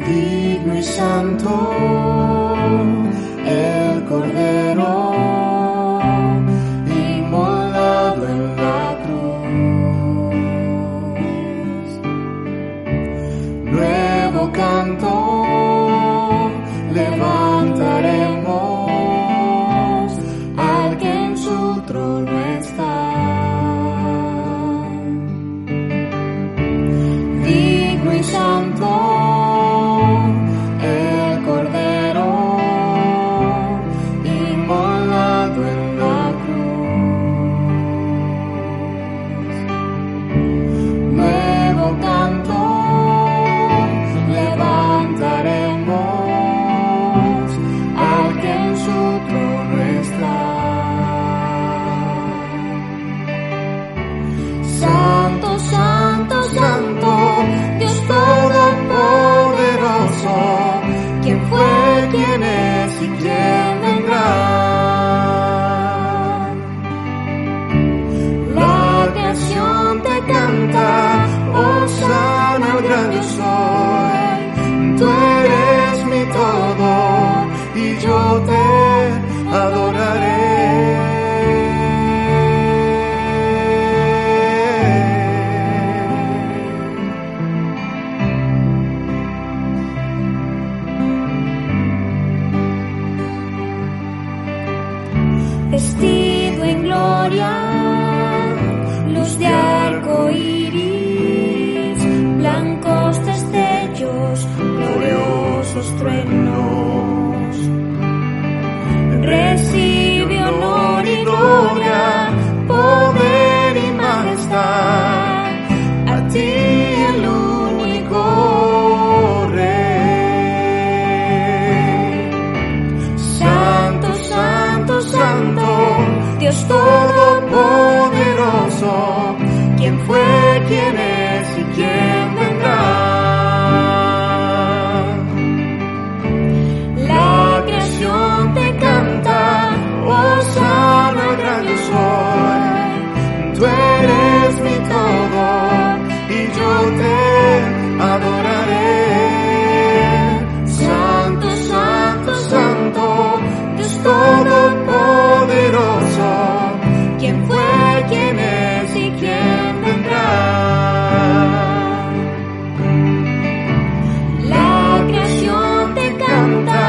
digno y santo, el Cordero inmolado en la cruz. Nuevo canto levantaremos al que en su trono está. Digno y santo, quién es y quién vendrá. La creación te canta, hosana al gran yo soy. Tú eres mi todo y yo te adoraré. Vestido en gloria, luz de arco iris, blancos destellos, gloriosos truenos. Recibe honor y gloria, poder y majestad, a ti el único Rey. Santo, santo, santo, Dios Todopoderoso, ¿quién fue, quién es y quién vendrá? La creación te canta, hosana al gran yo soy. Tú eres mi todo y yo te adoraré. Santo, santo, santo, Dios Todopoderoso, ¿quién fue, quién es y quién vendrá? La creación te canta,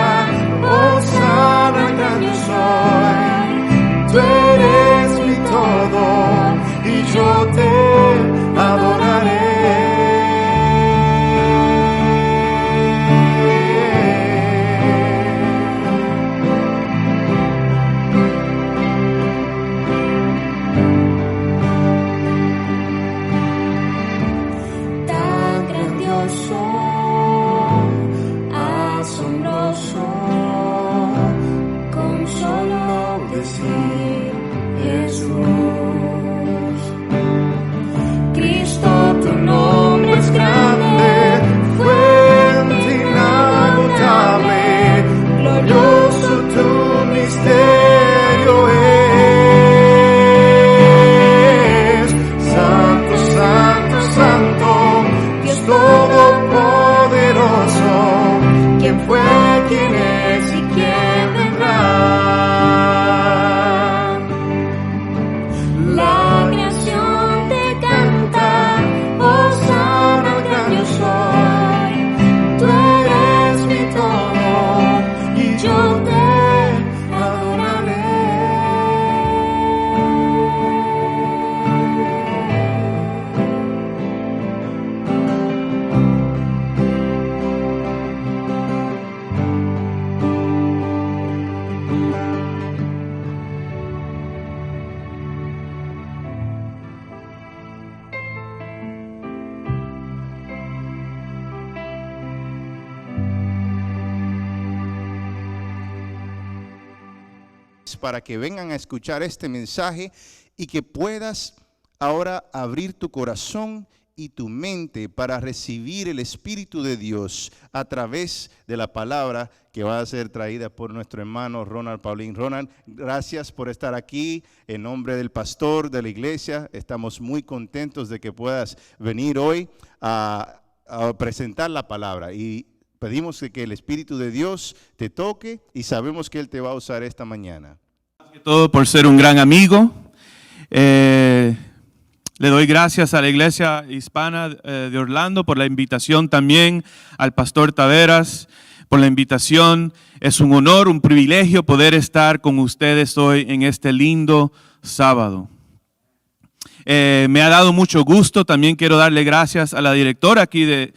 hosana al gran yo soy. Tú eres mi todo y yo te adoraré. Para que vengan a escuchar este mensaje y que puedas ahora abrir tu corazón y tu mente para recibir el Espíritu de Dios a través de la palabra que va a ser traída por nuestro hermano Ronald Paulín. Ronald, gracias por estar aquí en nombre del pastor de la iglesia. Estamos muy contentos de que puedas venir hoy a presentar la palabra y Pedimos que el Espíritu de Dios te toque y sabemos que Él te va a usar esta mañana. Todo por ser un gran amigo. Le doy gracias a la Iglesia Hispana de Orlando por la invitación, también al pastor Taveras por la invitación. Es un honor, un privilegio poder estar con ustedes hoy en este lindo sábado. Me ha dado mucho gusto. También quiero darle gracias a la directora aquí de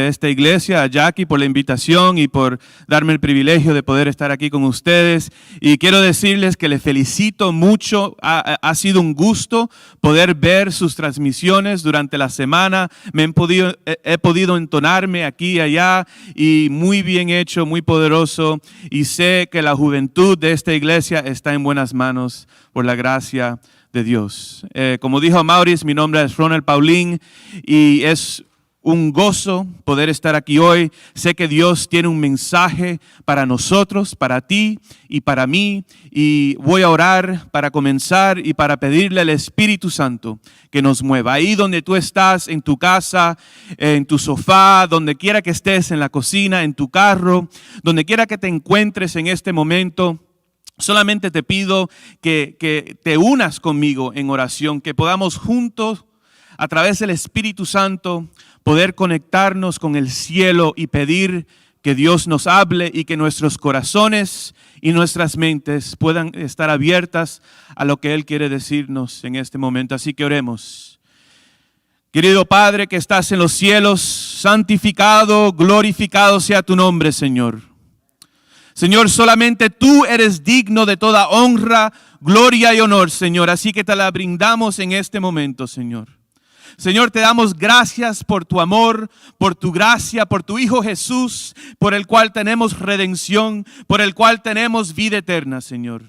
esta iglesia, a Jackie, por la invitación y por darme el privilegio de poder estar aquí con ustedes. Y quiero decirles que les felicito mucho. Ha sido un gusto poder ver sus transmisiones durante la semana. He podido entonarme aquí y allá, y muy bien hecho, muy poderoso. Y sé que la juventud de esta iglesia está en buenas manos por la gracia de Dios. Como dijo Maurice, mi nombre es Ronald Paulín y es un gozo poder estar aquí hoy. Sé que Dios tiene un mensaje para nosotros, para ti y para mí, y voy a orar para comenzar y para pedirle al Espíritu Santo que nos mueva. Ahí donde tú estás, en tu casa, en tu sofá, donde quiera que estés, en la cocina, en tu carro, donde quiera que te encuentres en este momento, solamente te pido que te unas conmigo en oración, que podamos juntos, a través del Espíritu Santo, poder conectarnos con el cielo y pedir que Dios nos hable y que nuestros corazones y nuestras mentes puedan estar abiertas a lo que Él quiere decirnos en este momento. Así que oremos. Querido Padre que estás en los cielos, santificado, glorificado sea tu nombre, Señor. Señor, solamente tú eres digno de toda honra, gloria y honor, Señor. Así que te la brindamos en este momento, Señor. Señor, te damos gracias por tu amor, por tu gracia, por tu Hijo Jesús, por el cual tenemos redención, por el cual tenemos vida eterna, Señor.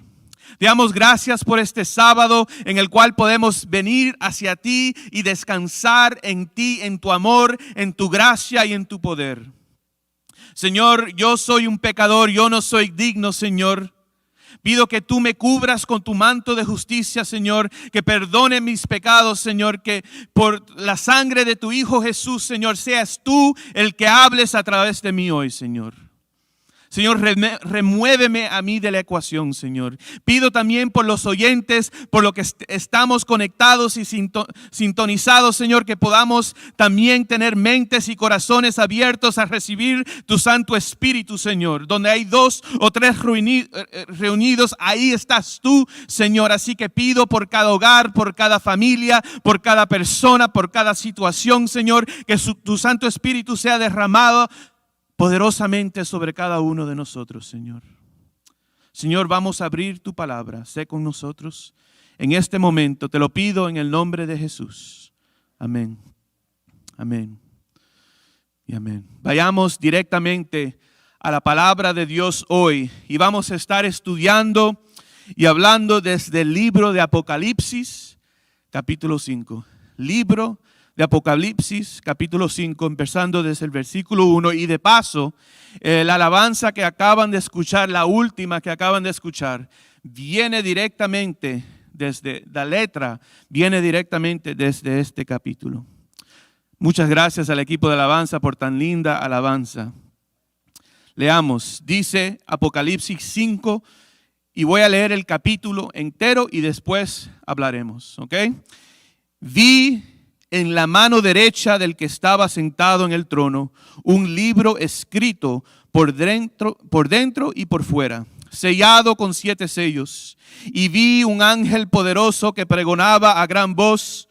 Te damos gracias por este sábado en el cual podemos venir hacia ti y descansar en ti, en tu amor, en tu gracia y en tu poder. Señor, yo soy un pecador, yo no soy digno, Señor. Pido que tú me cubras con tu manto de justicia, Señor, que perdone mis pecados, Señor, que por la sangre de tu Hijo Jesús, Señor, seas tú el que hables a través de mí hoy, Señor. Señor, remuéveme a mí de la ecuación, Señor. Pido también por los oyentes, por lo que estamos conectados y sintonizados, Señor, que podamos también tener mentes y corazones abiertos a recibir tu Santo Espíritu, Señor. Donde hay 2 o 3 reunidos, ahí estás tú, Señor. Así que pido por cada hogar, por cada familia, por cada persona, por cada situación, Señor, que tu Santo Espíritu sea derramado poderosamente sobre cada uno de nosotros, Señor. Señor, vamos a abrir tu palabra. Sé con nosotros en este momento. Te lo pido en el nombre de Jesús. Amén. Amén. Y amén. Vayamos directamente a la palabra de Dios hoy. Y vamos a estar estudiando y hablando desde el libro de Apocalipsis, capítulo 5. Libro de Apocalipsis, capítulo 5, empezando desde el versículo 1. Y de paso, la alabanza que acaban de escuchar, la última que acaban de escuchar, viene directamente desde la letra, viene directamente desde este capítulo. Muchas gracias al equipo de alabanza por tan linda alabanza. Leamos, dice Apocalipsis 5, y voy a leer el capítulo entero y después hablaremos, ¿ok? Vi en la mano derecha del que estaba sentado en el trono un libro escrito por dentro y por fuera, sellado con 7 sellos. Y vi un ángel poderoso que pregonaba a gran voz: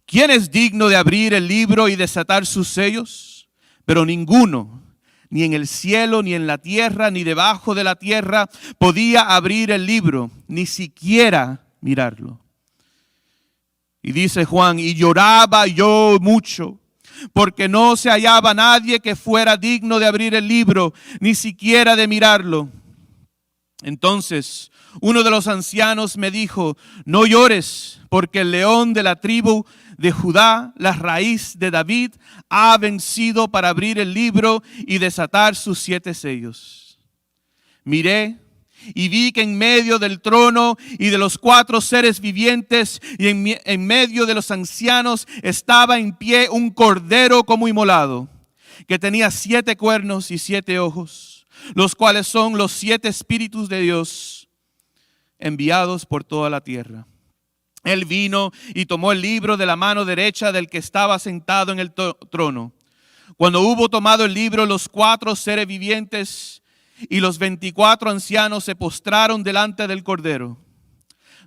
¿quién es digno de abrir el libro y desatar sus sellos? Pero ninguno, ni en el cielo, ni en la tierra, ni debajo de la tierra, podía abrir el libro, ni siquiera mirarlo. Y dice Juan, y lloraba yo mucho, porque no se hallaba nadie que fuera digno de abrir el libro, ni siquiera de mirarlo. Entonces uno de los ancianos me dijo: no llores, porque el león de la tribu de Judá, la raíz de David, ha vencido para abrir el libro y desatar sus 7 sellos. Miré y vi que en medio del trono y de los 4 seres vivientes y en medio de los ancianos estaba en pie un cordero como inmolado. que tenía 7 cuernos y 7 ojos, los cuales son los 7 espíritus de Dios enviados por toda la tierra. Él vino y tomó el libro de la mano derecha del que estaba sentado en el trono. Cuando hubo tomado el libro, los 4 seres vivientes y los 24 ancianos se postraron delante del Cordero.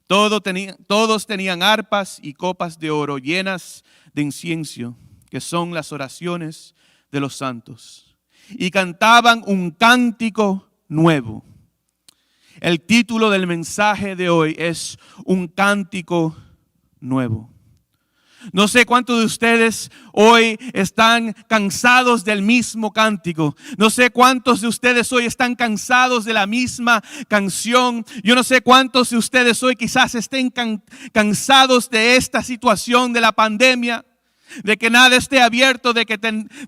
Todos tenían arpas y copas de oro llenas de incienso, que son las oraciones de los santos. Y cantaban un cántico nuevo. El título del mensaje de hoy es Un cántico nuevo. No sé cuántos de ustedes hoy están cansados del mismo cántico. No sé cuántos de ustedes hoy están cansados de la misma canción. Yo no sé cuántos de ustedes hoy quizás estén cansados de esta situación de la pandemia. De que nada esté abierto, de que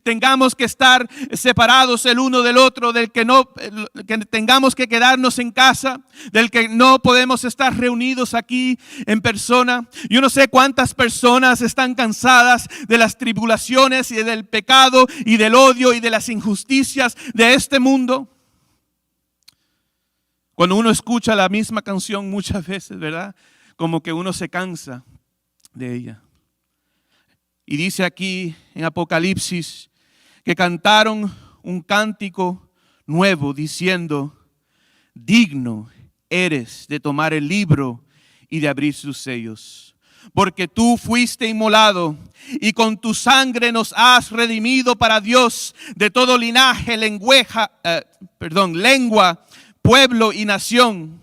tengamos que estar separados el uno del otro, del que tengamos que quedarnos en casa, del que no podemos estar reunidos aquí en persona. Yo no sé cuántas personas están cansadas de las tribulaciones y del pecado y del odio y de las injusticias de este mundo. Cuando uno escucha la misma canción muchas veces, ¿verdad? Como que uno se cansa de ella. Y dice aquí en Apocalipsis que cantaron un cántico nuevo diciendo: digno eres de tomar el libro y de abrir sus sellos. Porque tú fuiste inmolado y con tu sangre nos has redimido para Dios de todo linaje, lengua, pueblo y nación.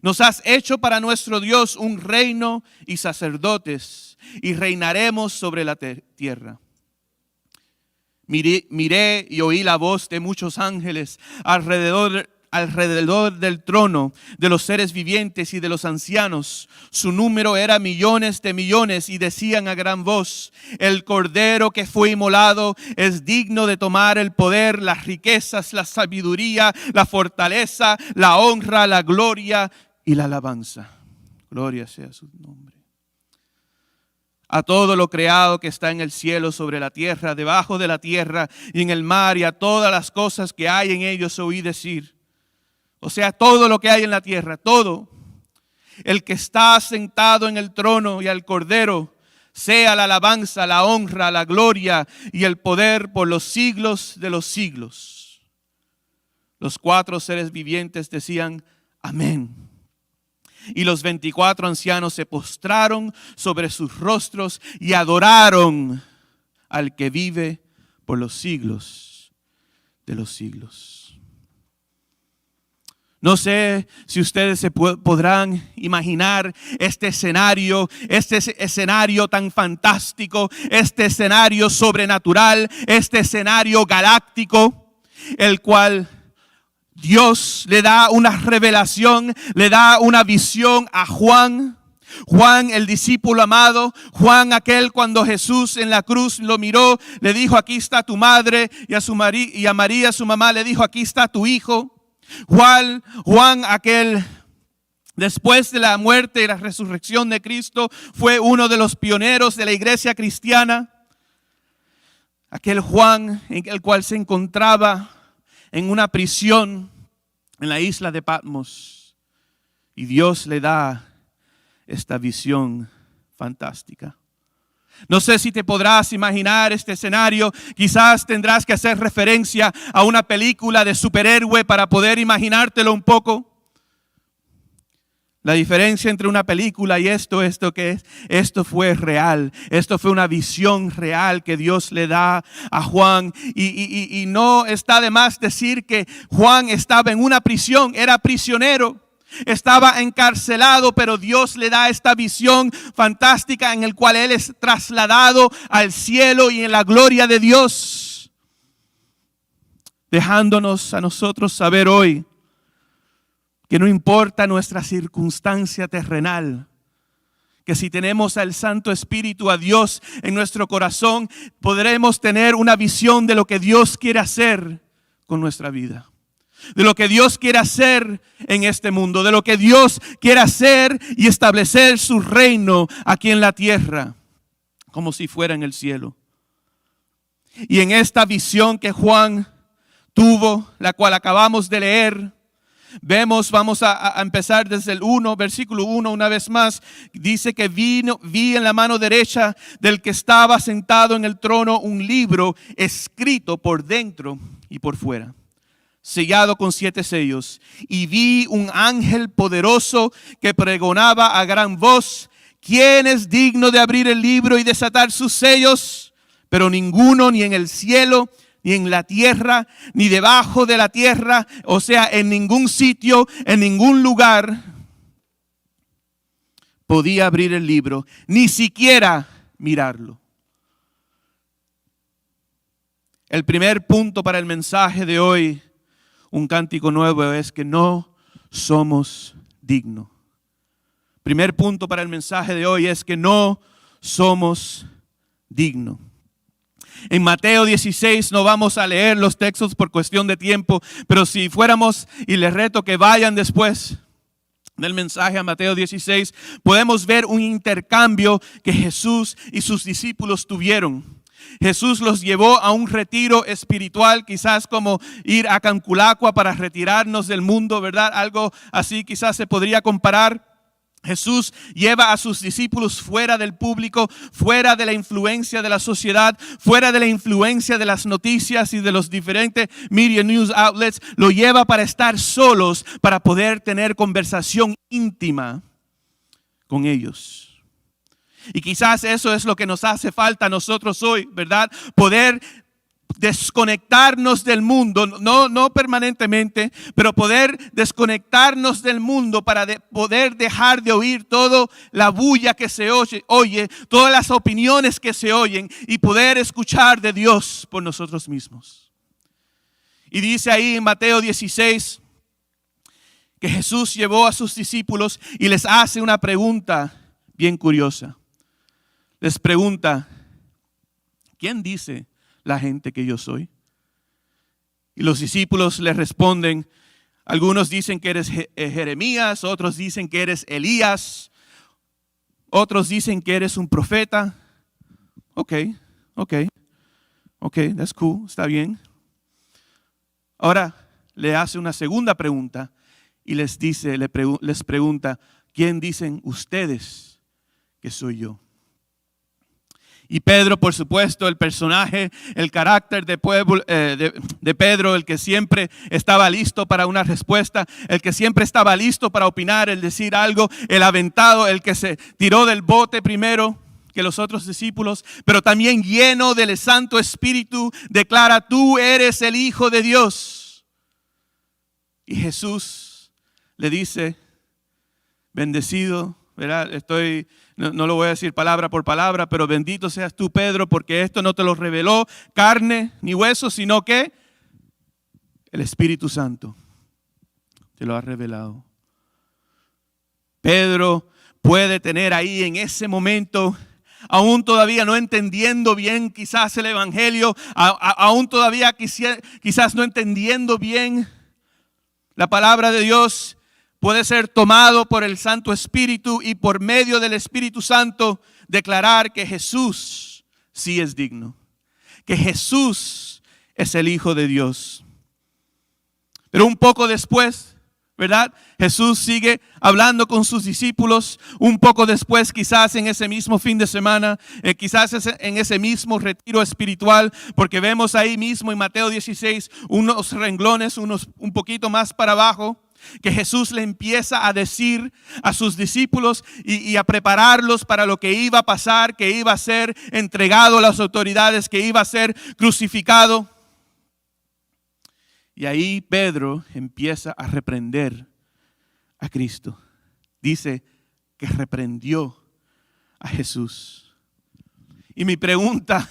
Nos has hecho para nuestro Dios un reino y sacerdotes, y reinaremos sobre la tierra. Miré y oí la voz de muchos ángeles alrededor del trono, de los seres vivientes y de los ancianos. Su número era millones de millones, y decían a gran voz: el Cordero que fue inmolado es digno de tomar el poder, las riquezas, la sabiduría, la fortaleza, la honra, la gloria y la alabanza. Gloria sea su nombre. A todo lo creado que está en el cielo, sobre la tierra, debajo de la tierra y en el mar, y a todas las cosas que hay en ellos oí decir. O sea, todo lo que hay en la tierra, todo. El que está sentado en el trono y al Cordero, sea la alabanza, la honra, la gloria y el poder por los siglos de los siglos. Los 4 seres vivientes decían: amén. Y los 24 ancianos se postraron sobre sus rostros y adoraron al que vive por los siglos de los siglos. No sé si ustedes se podrán imaginar este escenario tan fantástico, este escenario sobrenatural, este escenario galáctico, el cual Dios le da una revelación, le da una visión a Juan. Juan, el discípulo amado, Juan, aquel cuando Jesús en la cruz lo miró, le dijo: aquí está tu madre, y a María, su mamá, le dijo: aquí está tu hijo. Juan, aquel después de la muerte y la resurrección de Cristo, fue uno de los pioneros de la iglesia cristiana. Aquel Juan en el cual se encontraba en una prisión en la isla de Patmos, y Dios le da esta visión fantástica. No sé si te podrás imaginar este escenario. Quizás tendrás que hacer referencia a una película de superhéroe para poder imaginártelo un poco. La diferencia entre una película y esto fue real. Esto fue una visión real que Dios le da a Juan. Y no está de más decir que Juan estaba en una prisión, era prisionero. Estaba encarcelado, pero Dios le da esta visión fantástica en el cual él es trasladado al cielo y en la gloria de Dios, dejándonos a nosotros saber hoy que no importa nuestra circunstancia terrenal, que si tenemos al Santo Espíritu, a Dios en nuestro corazón, podremos tener una visión de lo que Dios quiere hacer con nuestra vida. De lo que Dios quiere hacer en este mundo, de lo que Dios quiere hacer y establecer su reino aquí en la tierra, como si fuera en el cielo. Y en esta visión que Juan tuvo, la cual acabamos de leer, vamos a empezar desde el versículo 1 una vez más. Dice que vi en la mano derecha del que estaba sentado en el trono un libro escrito por dentro y por fuera, sellado con 7 sellos. Y vi un ángel poderoso que pregonaba a gran voz: ¿quién es digno de abrir el libro y desatar sus sellos? Pero ninguno, ni en el cielo, ni en la tierra, ni debajo de la tierra, o sea, en ningún sitio, en ningún lugar, podía abrir el libro, ni siquiera mirarlo. El primer punto para el mensaje de hoy, un cántico nuevo, es que no somos dignos. Primer punto para el mensaje de hoy es que no somos dignos. En Mateo 16 no vamos a leer los textos por cuestión de tiempo, pero si fuéramos, y les reto que vayan después del mensaje a Mateo 16, podemos ver un intercambio que Jesús y sus discípulos tuvieron. Jesús los llevó a un retiro espiritual, quizás como ir a Canculacua para retirarnos del mundo, ¿verdad? Algo así quizás se podría comparar. Jesús lleva a sus discípulos fuera del público, fuera de la influencia de la sociedad, fuera de la influencia de las noticias y de los diferentes media news outlets. Lo lleva para estar solos, para poder tener conversación íntima con ellos. Y quizás eso es lo que nos hace falta a nosotros hoy, ¿verdad? Poder desconectarnos del mundo, no permanentemente, pero poder desconectarnos del mundo para poder dejar de oír toda la bulla que se oye, todas las opiniones que se oyen, y poder escuchar de Dios por nosotros mismos. Y dice ahí en Mateo 16 que Jesús llevó a sus discípulos y les hace una pregunta bien curiosa. Les pregunta: ¿quién dice la gente que yo soy? Y los discípulos le responden: algunos dicen que eres Jeremías, otros dicen que eres Elías, otros dicen que eres un profeta. Ok, that's cool, está bien. Ahora le hace una segunda pregunta y les pregunta: ¿quién dicen ustedes que soy yo? Y Pedro, por supuesto, el personaje, el carácter de Pedro, el que siempre estaba listo para una respuesta, el que siempre estaba listo para opinar, el decir algo, el aventado, el que se tiró del bote primero que los otros discípulos, pero también lleno del Santo Espíritu, declara: tú eres el Hijo de Dios. Y Jesús le dice: bendecido, ¿verdad? No lo voy a decir palabra por palabra, pero bendito seas tú, Pedro, porque esto no te lo reveló carne ni hueso, sino que el Espíritu Santo te lo ha revelado. Pedro puede tener ahí en ese momento, aún todavía no entendiendo bien quizás el Evangelio, aún todavía quizás no entendiendo bien la palabra de Dios, puede ser tomado por el Santo Espíritu y por medio del Espíritu Santo declarar que Jesús sí es digno, que Jesús es el Hijo de Dios. Pero un poco después, ¿verdad? Jesús sigue hablando con sus discípulos. Un poco después, quizás en ese mismo fin de semana, quizás en ese mismo retiro espiritual, porque vemos ahí mismo en Mateo 16 unos renglones, un poquito más para abajo, que Jesús le empieza a decir a sus discípulos y a prepararlos para lo que iba a pasar, que iba a ser entregado a las autoridades, que iba a ser crucificado. Y ahí Pedro empieza a reprender a Cristo. Dice que reprendió a Jesús. Y mi pregunta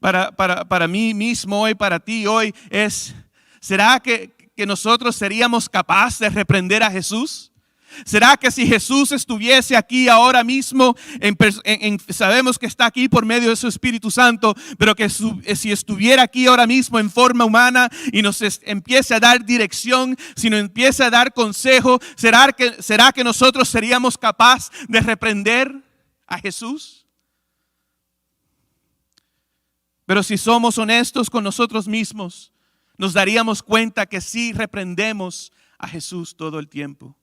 para mí mismo hoy, para ti hoy, es: ¿será que nosotros seríamos capaces de reprender a Jesús? ¿Será que si Jesús estuviese aquí ahora mismo, sabemos que está aquí por medio de su Espíritu Santo, pero que si estuviera aquí ahora mismo en forma humana y nos empiece a dar dirección, si nos empieza a dar consejo, ¿será que nosotros seríamos capaces de reprender a Jesús? Pero si somos honestos con nosotros mismos, nos daríamos cuenta que sí reprendemos a Jesús todo el tiempo.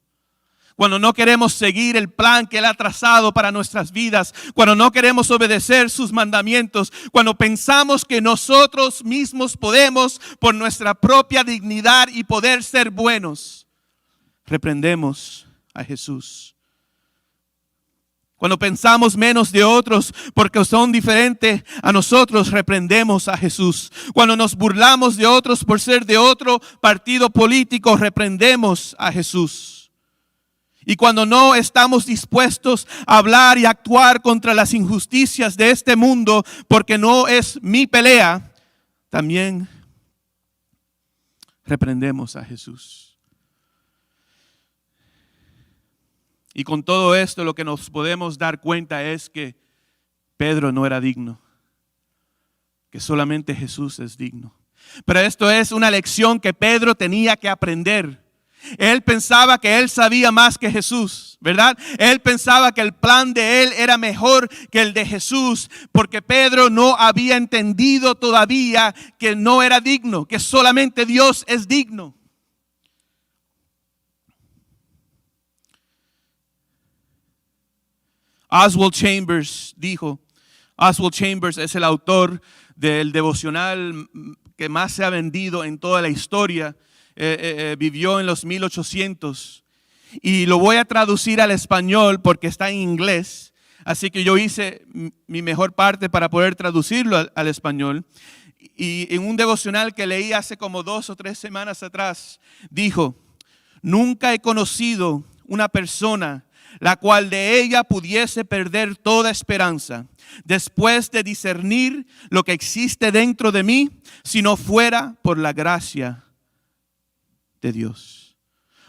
Cuando no queremos seguir el plan que Él ha trazado para nuestras vidas, cuando no queremos obedecer sus mandamientos, cuando pensamos que nosotros mismos podemos por nuestra propia dignidad y poder ser buenos, reprendemos a Jesús. Cuando pensamos menos de otros porque son diferentes a nosotros, reprendemos a Jesús. Cuando nos burlamos de otros por ser de otro partido político, reprendemos a Jesús. Y cuando no estamos dispuestos a hablar y actuar contra las injusticias de este mundo, porque no es mi pelea, también reprendemos a Jesús. Y con todo esto lo que nos podemos dar cuenta es que Pedro no era digno, que solamente Jesús es digno. Pero esto es una lección que Pedro tenía que aprender. Él pensaba que él sabía más que Jesús, ¿verdad? Él pensaba que el plan de él era mejor que el de Jesús, porque Pedro no había entendido todavía que no era digno, que solamente Dios es digno. Oswald Chambers es el autor del devocional que más se ha vendido en toda la historia. Vivió en los 1800 y lo voy a traducir al español porque está en inglés, así que yo hice mi mejor parte para poder traducirlo al español. Y en un devocional que leí hace como 2 o 3 semanas atrás, dijo: nunca he conocido una persona la cual de ella pudiese perder toda esperanza después de discernir lo que existe dentro de mí, si no fuera por la gracia de Dios.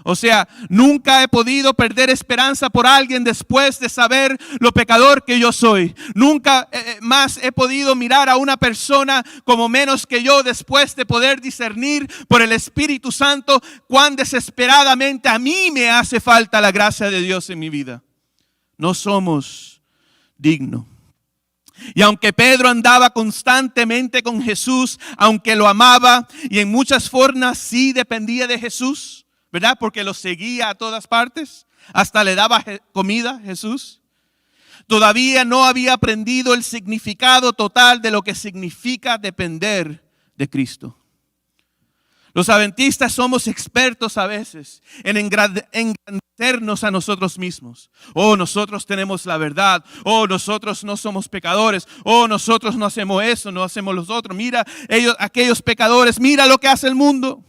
O sea, nunca he podido perder esperanza por alguien después de saber lo pecador que yo soy. Nunca más he podido mirar a una persona como menos que yo después de poder discernir por el Espíritu Santo cuán desesperadamente a mí me hace falta la gracia de Dios en mi vida. No somos dignos. Y aunque Pedro andaba constantemente con Jesús, aunque lo amaba y en muchas formas sí dependía de Jesús, ¿verdad? Porque lo seguía a todas partes, hasta le daba comida a Jesús. Todavía no había aprendido el significado total de lo que significa depender de Cristo. Los adventistas somos expertos a veces en engrandecernos a nosotros mismos. Oh, nosotros tenemos la verdad. Oh, nosotros no somos pecadores. Oh, nosotros no hacemos eso, no hacemos los otros. Mira, aquellos pecadores, mira lo que hace el mundo.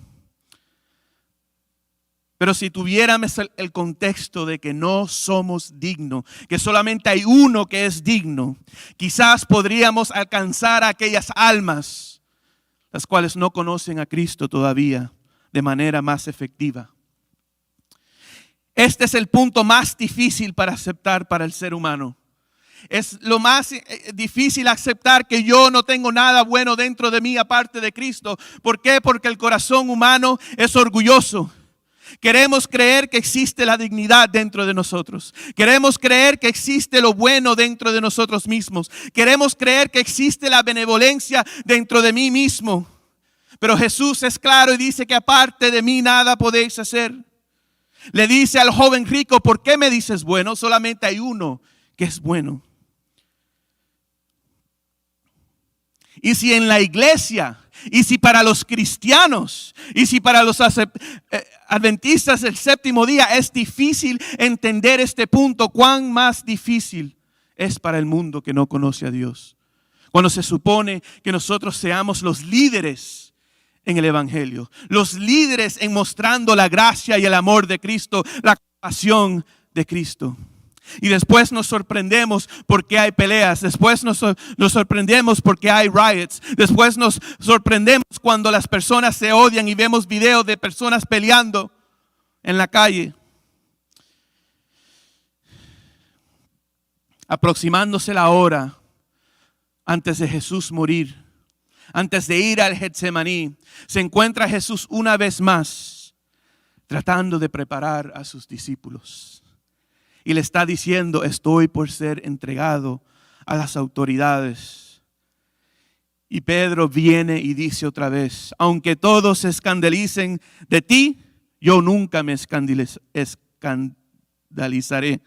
Pero si tuviéramos el contexto de que no somos dignos, que solamente hay uno que es digno, quizás podríamos alcanzar a aquellas almas las cuales no conocen a Cristo todavía de manera más efectiva. Este es el punto más difícil para aceptar para el ser humano. Es lo más difícil aceptar que yo no tengo nada bueno dentro de mí aparte de Cristo. ¿Por qué? Porque el corazón humano es orgulloso. Queremos creer que existe la dignidad dentro de nosotros. Queremos creer que existe lo bueno dentro de nosotros mismos. Queremos creer que existe la benevolencia dentro de mí mismo. Pero Jesús es claro y dice que aparte de mí nada podéis hacer. Le dice al joven rico: ¿por qué me dices bueno? Solamente hay uno que es bueno. Y si en la iglesia, y si para los cristianos, y si para los adventistas del séptimo día es difícil entender este punto, ¿cuán más difícil es para el mundo que no conoce a Dios? Cuando se supone que nosotros seamos los líderes en el evangelio, los líderes en mostrando la gracia y el amor de Cristo, la compasión de Cristo. Y después nos sorprendemos porque hay peleas. Después nos sorprendemos porque hay riots. Después nos sorprendemos cuando las personas se odian y vemos videos de personas peleando en la calle. Aproximándose la hora antes de Jesús morir, antes de ir al Getsemaní, se encuentra Jesús una vez más tratando de preparar a sus discípulos. Y le está diciendo: estoy por ser entregado a las autoridades. Y Pedro viene y dice otra vez, aunque todos se escandalicen de ti, yo nunca me escandalizaré.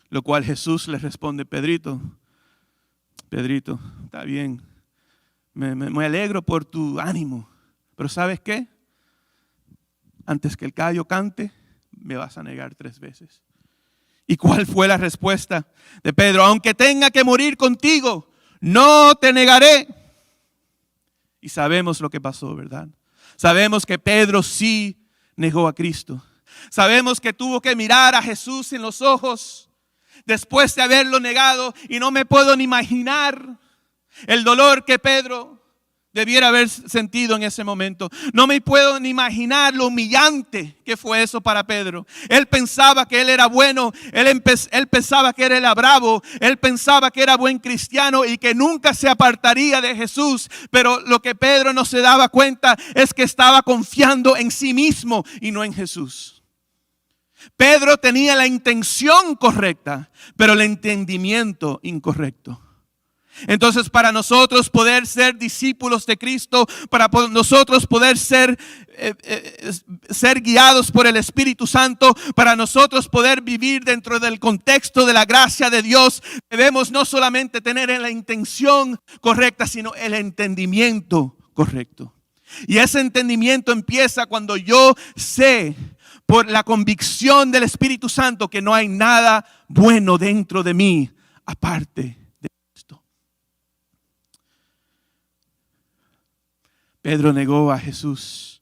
Lo cual Jesús le responde, Pedrito, está bien, me alegro por tu ánimo, pero ¿sabes qué? Antes que el gallo cante, me vas a negar 3 veces. ¿Y cuál fue la respuesta de Pedro? Aunque tenga que morir contigo, no te negaré. Y sabemos lo que pasó, ¿verdad? Sabemos que Pedro sí negó a Cristo. Sabemos que tuvo que mirar a Jesús en los ojos después de haberlo negado. Y no me puedo ni imaginar el dolor que Pedro debiera haber sentido en ese momento. No me puedo ni imaginar lo humillante que fue eso para Pedro. Él pensaba que él era bueno, él pensaba que él era bravo, él pensaba que era buen cristiano y que nunca se apartaría de Jesús. Pero lo que Pedro no se daba cuenta es que estaba confiando en sí mismo y no en Jesús. Pedro tenía la intención correcta, pero el entendimiento incorrecto. Entonces, para nosotros poder ser discípulos de Cristo, para nosotros poder ser guiados por el Espíritu Santo, para nosotros poder vivir dentro del contexto de la gracia de Dios, debemos no solamente tener la intención correcta, sino el entendimiento correcto. Y ese entendimiento empieza cuando yo sé, por la convicción del Espíritu Santo, que no hay nada bueno dentro de mí aparte de Cristo. Pedro negó a Jesús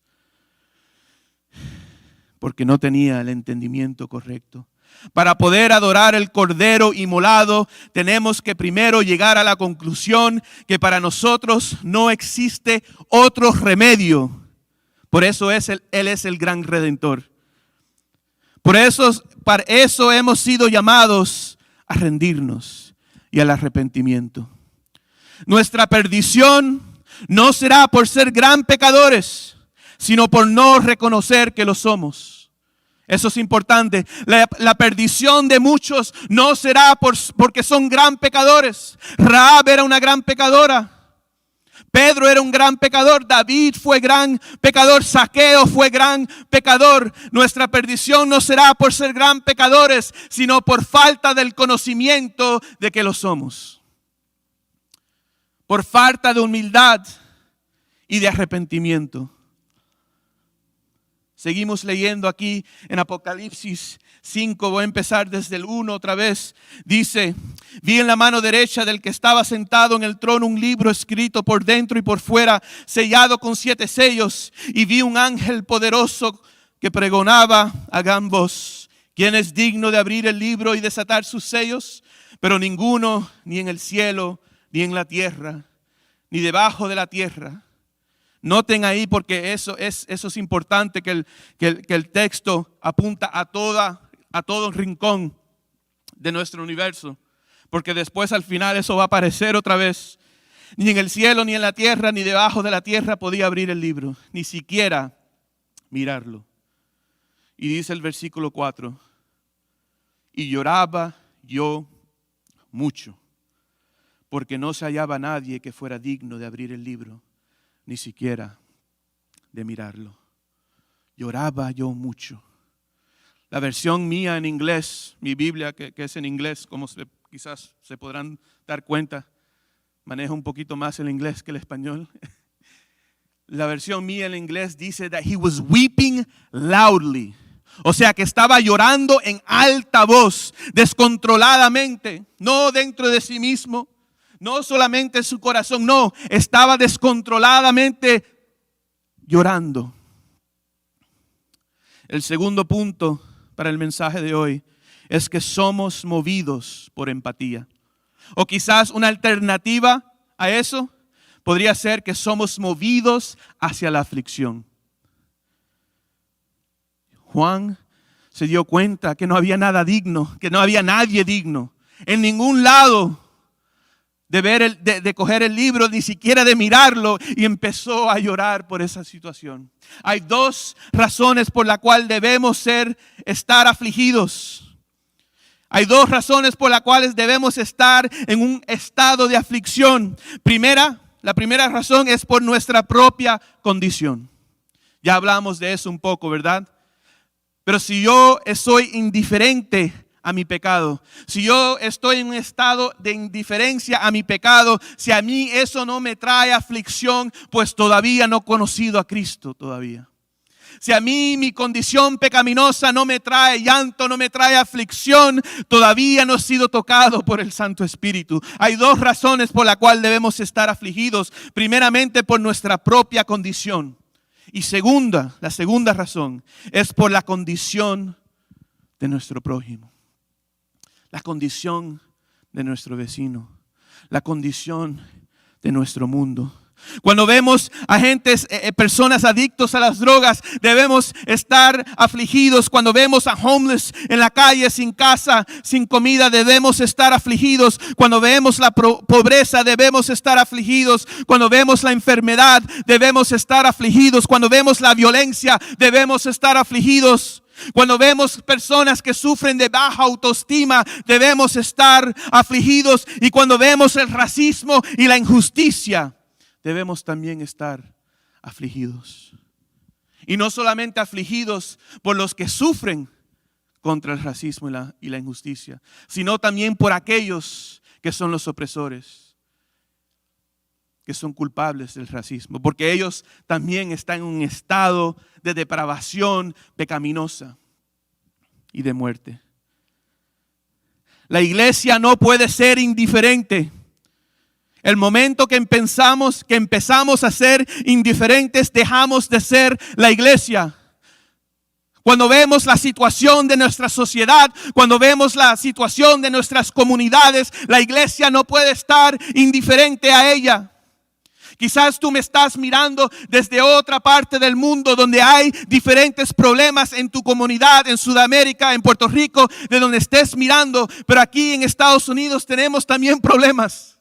porque no tenía el entendimiento correcto. Para poder adorar el Cordero inmolado, tenemos que primero llegar a la conclusión que para nosotros no existe otro remedio. Por eso Él es el gran Redentor. Para eso hemos sido llamados a rendirnos y al arrepentimiento. Nuestra perdición no será por ser gran pecadores, sino por no reconocer que lo somos. Eso es importante. La perdición de muchos no será porque son gran pecadores. Rahab era una gran pecadora. Pedro era un gran pecador, David fue gran pecador, Zaqueo fue gran pecador. Nuestra perdición no será por ser gran pecadores, sino por falta del conocimiento de que lo somos. Por falta de humildad y de arrepentimiento. Seguimos leyendo aquí en Apocalipsis 5, voy a empezar desde el 1 otra vez. Dice, vi en la mano derecha del que estaba sentado en el trono un libro escrito por dentro y por fuera, sellado con 7 sellos. Y vi un ángel poderoso que pregonaba a gran voz, ¿quién es digno de abrir el libro y desatar sus sellos? Pero ninguno, ni en el cielo, ni en la tierra, ni debajo de la tierra. Noten ahí, porque eso es importante, que el texto apunta a todo rincón de nuestro universo. Porque después al final eso va a aparecer otra vez. Ni en el cielo, ni en la tierra, ni debajo de la tierra podía abrir el libro, ni siquiera mirarlo. Y dice el versículo 4, y lloraba yo mucho, porque no se hallaba nadie que fuera digno de abrir el libro, ni siquiera de mirarlo. Lloraba yo mucho. La versión mía en inglés, mi Biblia que es en inglés, como quizás se podrán dar cuenta, manejo un poquito más el inglés que el español. La versión mía en inglés dice that he was weeping loudly. O sea que estaba llorando en alta voz, descontroladamente, no dentro de sí mismo. No solamente en su corazón, no, estaba descontroladamente llorando. El segundo punto para el mensaje de hoy es que somos movidos por empatía. O quizás una alternativa a eso podría ser que somos movidos hacia la aflicción. Juan se dio cuenta que no había nada digno, que no había nadie digno en ningún lado de coger el libro, ni siquiera de mirarlo, y empezó a llorar por esa situación. Hay 2 razones por las cuales debemos estar afligidos. Hay dos razones por las cuales debemos estar en un estado de aflicción. La primera razón es por nuestra propia condición. Ya hablamos de eso un poco, ¿verdad? Pero si yo soy indiferente a mi pecado, si yo estoy en un estado de indiferencia a mi pecado, si a mí eso no me trae aflicción, pues todavía no he conocido a Cristo todavía. Si a mí mi condición pecaminosa no me trae llanto, no me trae aflicción, todavía no he sido tocado por el Santo Espíritu. Hay dos razones por las cuales debemos estar afligidos. Primeramente por nuestra propia condición. Y la segunda razón es por la condición de nuestro prójimo. La condición de nuestro vecino. La condición de nuestro mundo. Cuando vemos a personas adictos a las drogas, debemos estar afligidos. Cuando vemos a homeless en la calle, sin casa, sin comida, debemos estar afligidos. Cuando vemos la pobreza, debemos estar afligidos. Cuando vemos la enfermedad, debemos estar afligidos. Cuando vemos la violencia, debemos estar afligidos. Cuando vemos personas que sufren de baja autoestima, debemos estar afligidos. Y cuando vemos el racismo y la injusticia, debemos también estar afligidos. Y no solamente afligidos por los que sufren contra el racismo y la injusticia, sino también por aquellos que son los opresores, que son culpables del racismo, porque ellos también están en un estado de depravación pecaminosa y de muerte. La iglesia no puede ser indiferente. El momento que empezamos a ser indiferentes, dejamos de ser la iglesia. Cuando vemos la situación de nuestra sociedad, cuando vemos la situación de nuestras comunidades, la iglesia no puede estar indiferente a ella. Quizás tú me estás mirando desde otra parte del mundo donde hay diferentes problemas en tu comunidad, en Sudamérica, en Puerto Rico, de donde estés mirando, pero aquí en Estados Unidos tenemos también problemas.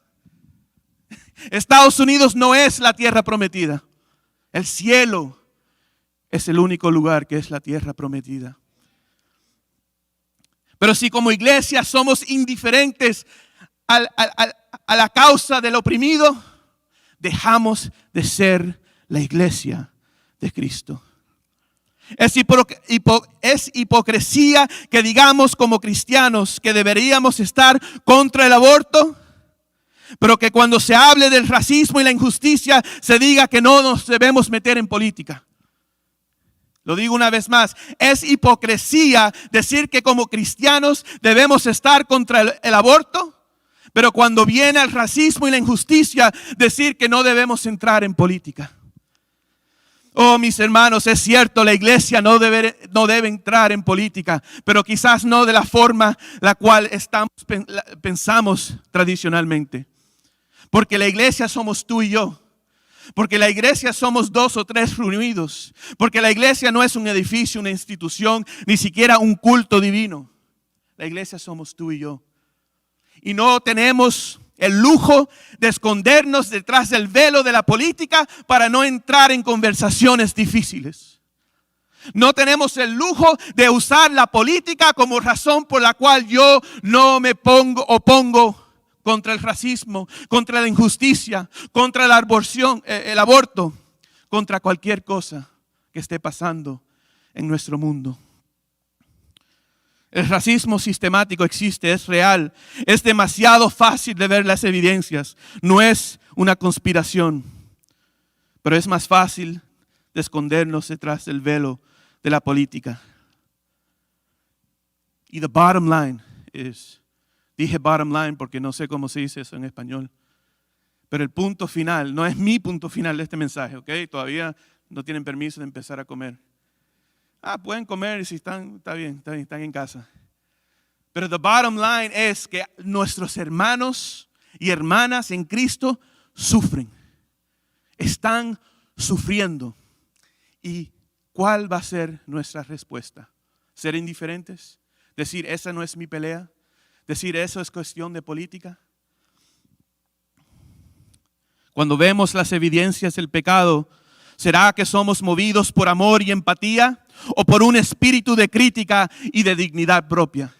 Estados Unidos no es la tierra prometida. El cielo es el único lugar que es la tierra prometida. Pero si como iglesia somos indiferentes a la causa del oprimido, dejamos de ser la iglesia de Cristo. Es hipocresía que digamos como cristianos que deberíamos estar contra el aborto, pero que cuando se hable del racismo y la injusticia se diga que no nos debemos meter en política. Lo digo una vez más, es hipocresía decir que como cristianos debemos estar contra el aborto, pero cuando viene el racismo y la injusticia decir que no debemos entrar en política. Oh, mis hermanos, es cierto, la iglesia no debe entrar en política, pero quizás no de la forma la cual pensamos tradicionalmente. Porque la iglesia somos tú y yo. Porque la iglesia somos 2 o 3 reunidos. Porque la iglesia no es un edificio, una institución, ni siquiera un culto divino. La iglesia somos tú y yo. Y no tenemos el lujo de escondernos detrás del velo de la política para no entrar en conversaciones difíciles. No tenemos el lujo de usar la política como razón por la cual yo no me opongo contra el racismo, contra la injusticia, contra la el aborto, contra cualquier cosa que esté pasando en nuestro mundo. El racismo sistemático existe, es real, es demasiado fácil de ver las evidencias, no es una conspiración, pero es más fácil de escondernos detrás del velo de la política. Y the bottom line is, dije bottom line porque no sé cómo se dice eso en español. Pero el punto final, no es mi punto final de este mensaje, ¿ok? Todavía no tienen permiso de empezar a comer. Pueden comer si está bien, están en casa. Pero the bottom line es que nuestros hermanos y hermanas en Cristo sufren. Están sufriendo. ¿Y cuál va a ser nuestra respuesta? ¿Ser indiferentes? ¿Decir esa no es mi pelea? ¿Decir eso es cuestión de política? Cuando vemos las evidencias del pecado, ¿será que somos movidos por amor y empatía o por un espíritu de crítica y de dignidad propia?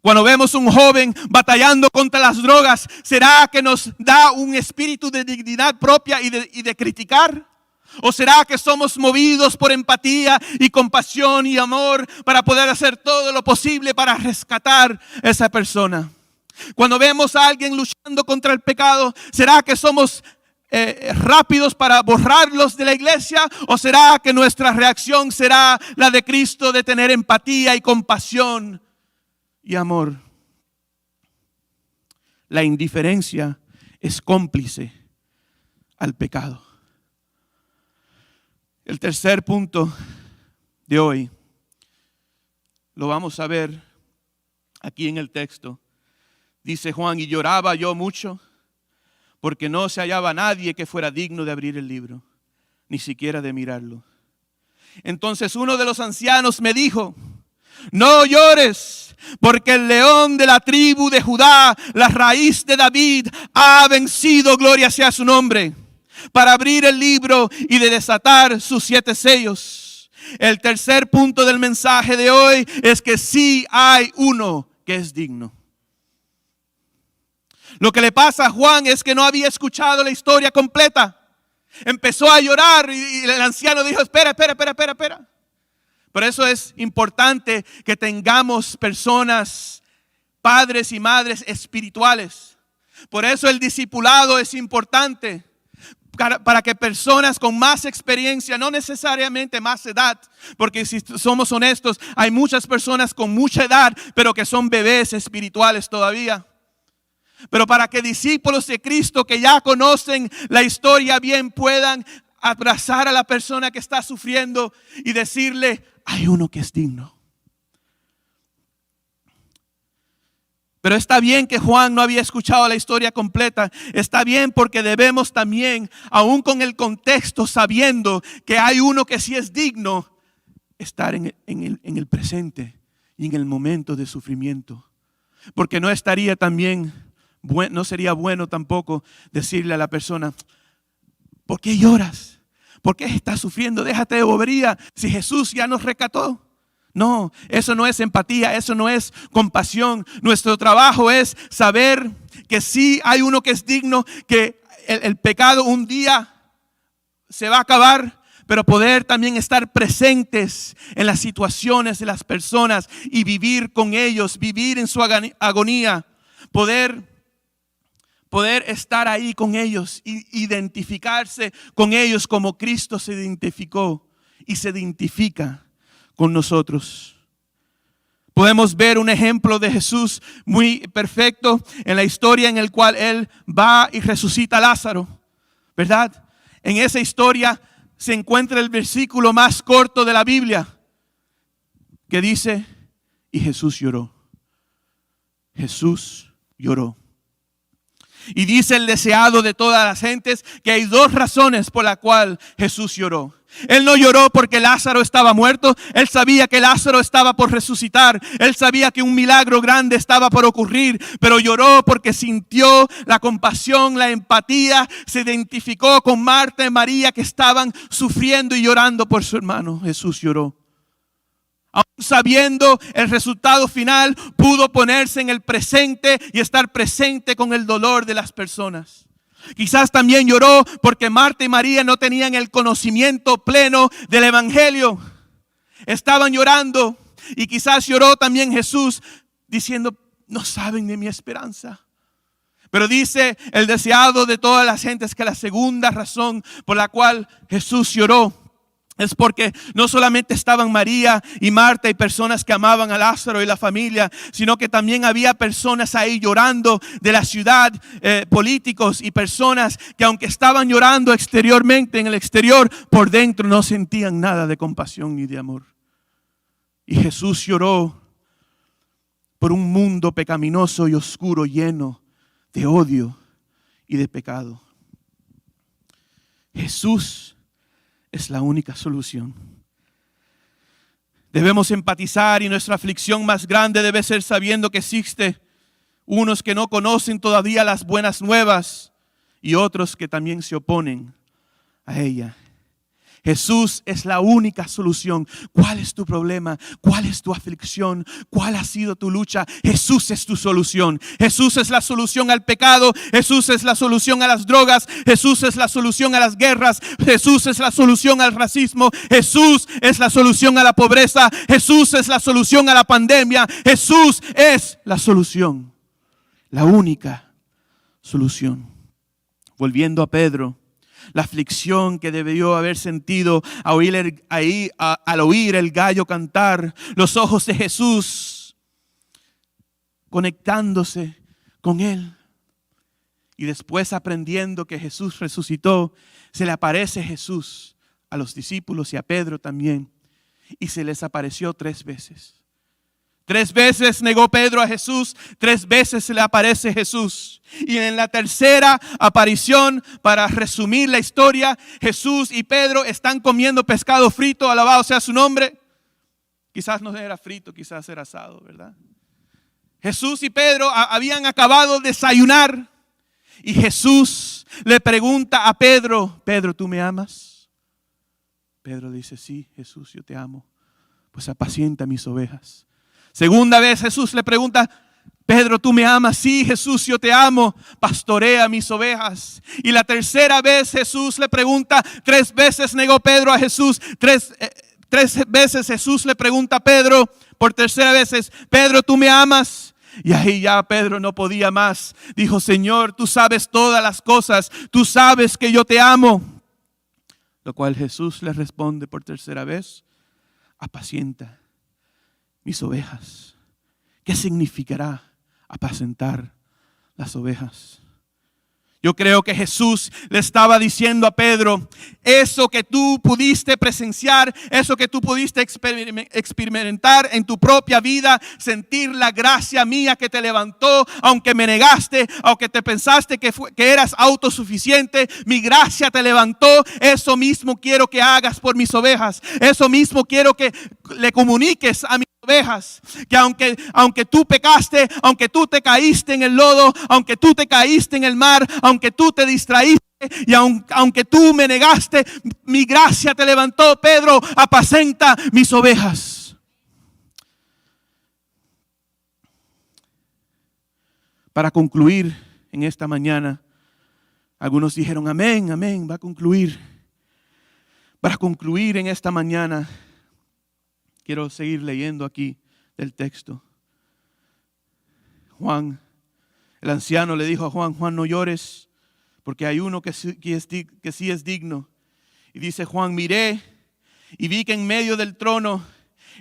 Cuando vemos un joven batallando contra las drogas, ¿será que nos da un espíritu de dignidad propia y de criticar? ¿O será que somos movidos por empatía y compasión y amor para poder hacer todo lo posible para rescatar a esa persona? Cuando vemos a alguien luchando contra el pecado, ¿será que somos rápidos para borrarlos de la iglesia? ¿O será que nuestra reacción será la de Cristo, de tener empatía y compasión y amor? La indiferencia es cómplice al pecado. El tercer punto de hoy lo vamos a ver aquí en el texto. Dice Juan: y lloraba yo mucho porque no se hallaba nadie que fuera digno de abrir el libro, ni siquiera de mirarlo. Entonces uno de los ancianos me dijo: no llores, porque el león de la tribu de Judá, la raíz de David, ha vencido, gloria sea su nombre, para abrir el libro y de desatar sus 7 sellos. El tercer punto del mensaje de hoy es que sí hay uno que es digno. Lo que le pasa a Juan es que no había escuchado la historia completa. Empezó a llorar y el anciano dijo: espera. Por eso es importante que tengamos personas, padres y madres espirituales. Por eso el discipulado es importante. Para que personas con más experiencia, no necesariamente más edad, porque si somos honestos, hay muchas personas con mucha edad, pero que son bebés espirituales todavía. Pero para que discípulos de Cristo que ya conocen la historia bien puedan abrazar a la persona que está sufriendo y decirle: hay uno que es digno. Pero está bien que Juan no había escuchado la historia completa. Está bien porque debemos también, aún con el contexto, sabiendo que hay uno que sí es digno, estar en el presente y en el momento de sufrimiento. Porque no estaría también, no sería bueno tampoco decirle a la persona: ¿por qué lloras? ¿Por qué estás sufriendo? Déjate de bobería, si Jesús ya nos rescató. No, eso no es empatía, eso no es compasión. Nuestro trabajo es saber que sí hay uno que es digno, que el pecado un día se va a acabar, pero poder también estar presentes en las situaciones de las personas y vivir con ellos, vivir en su agonía, poder estar ahí con ellos, identificarse con ellos como Cristo se identificó y se identifica con nosotros. Podemos ver un ejemplo de Jesús muy perfecto en la historia en la cual Él va y resucita a Lázaro, ¿verdad? En esa historia se encuentra el versículo más corto de la Biblia que dice: y Jesús lloró. Jesús lloró. Y dice el deseado de todas las gentes que hay 2 razones por las cuales Jesús lloró. Él no lloró porque Lázaro estaba muerto. Él sabía que Lázaro estaba por resucitar. Él sabía que un milagro grande estaba por ocurrir. Pero lloró porque sintió la compasión, la empatía. Se identificó con Marta y María que estaban sufriendo y llorando por su hermano. Jesús lloró. Aún sabiendo el resultado final, pudo ponerse en el presente y estar presente con el dolor de las personas. Quizás también lloró porque Marta y María no tenían el conocimiento pleno del evangelio. Estaban llorando y quizás lloró también Jesús diciendo: no saben de mi esperanza. Pero dice el deseado de todas las gentes que la segunda razón por la cual Jesús lloró es porque no solamente estaban María y Marta y personas que amaban a Lázaro y la familia, sino que también había personas ahí llorando de la ciudad, políticos y personas que aunque estaban llorando exteriormente en el exterior, por dentro no sentían nada de compasión ni de amor. Y Jesús lloró por un mundo pecaminoso y oscuro lleno de odio y de pecado. Jesús es la única solución. Debemos empatizar y nuestra aflicción más grande debe ser sabiendo que existe unos que no conocen todavía las buenas nuevas y otros que también se oponen a ella. Jesús es la única solución. ¿Cuál es tu problema? ¿Cuál es tu aflicción? ¿Cuál ha sido tu lucha? Jesús es tu solución. Jesús es la solución al pecado. Jesús es la solución a las drogas. Jesús es la solución a las guerras. Jesús es la solución al racismo. Jesús es la solución a la pobreza. Jesús es la solución a la pandemia. Jesús es la solución. La única solución. Volviendo a Pedro. La aflicción que debió haber sentido al oír el gallo cantar, los ojos de Jesús conectándose con él. Y después aprendiendo que Jesús resucitó, se le aparece Jesús a los discípulos y a Pedro también. Y se les apareció 3 veces. 3 veces negó Pedro a Jesús, 3 veces se le aparece Jesús. Y en la tercera aparición, para resumir la historia, Jesús y Pedro están comiendo pescado frito, alabado sea su nombre. Quizás no era frito, quizás era asado, ¿verdad? Jesús y Pedro habían acabado de desayunar. Y Jesús le pregunta a Pedro, Pedro, ¿tú me amas? Pedro dice, sí, Jesús, yo te amo. Pues apacienta mis ovejas. Segunda vez Jesús le pregunta, Pedro, ¿tú me amas? Sí, Jesús, yo te amo. Pastorea mis ovejas. Y la tercera vez Jesús le pregunta, 3 veces negó Pedro a Jesús. 3 veces Jesús le pregunta a Pedro, por tercera vez, Pedro, ¿tú me amas? Y ahí ya Pedro no podía más. Dijo, Señor, tú sabes todas las cosas. Tú sabes que yo te amo. Lo cual Jesús le responde por tercera vez, apacienta mis ovejas. ¿Qué significará apacentar las ovejas? Yo creo que Jesús le estaba diciendo a Pedro, eso que tú pudiste presenciar, eso que tú pudiste experimentar en tu propia vida, sentir la gracia mía que te levantó, aunque me negaste, aunque te pensaste que eras autosuficiente, mi gracia te levantó, eso mismo quiero que hagas por mis ovejas, eso mismo quiero que le comuniques a mis ovejas, que aunque tú pecaste, aunque tú te caíste en el lodo, aunque tú te caíste en el mar, aunque tú te distraíste y aunque tú me negaste, mi gracia te levantó. Pedro, apacenta mis ovejas. Para concluir en esta mañana, algunos dijeron amén, amén, va a concluir. Para concluir en esta mañana, quiero seguir leyendo aquí del texto. Juan, el anciano le dijo a Juan, Juan, no llores, porque hay uno que sí es digno. Y dice Juan, miré y vi que en medio del trono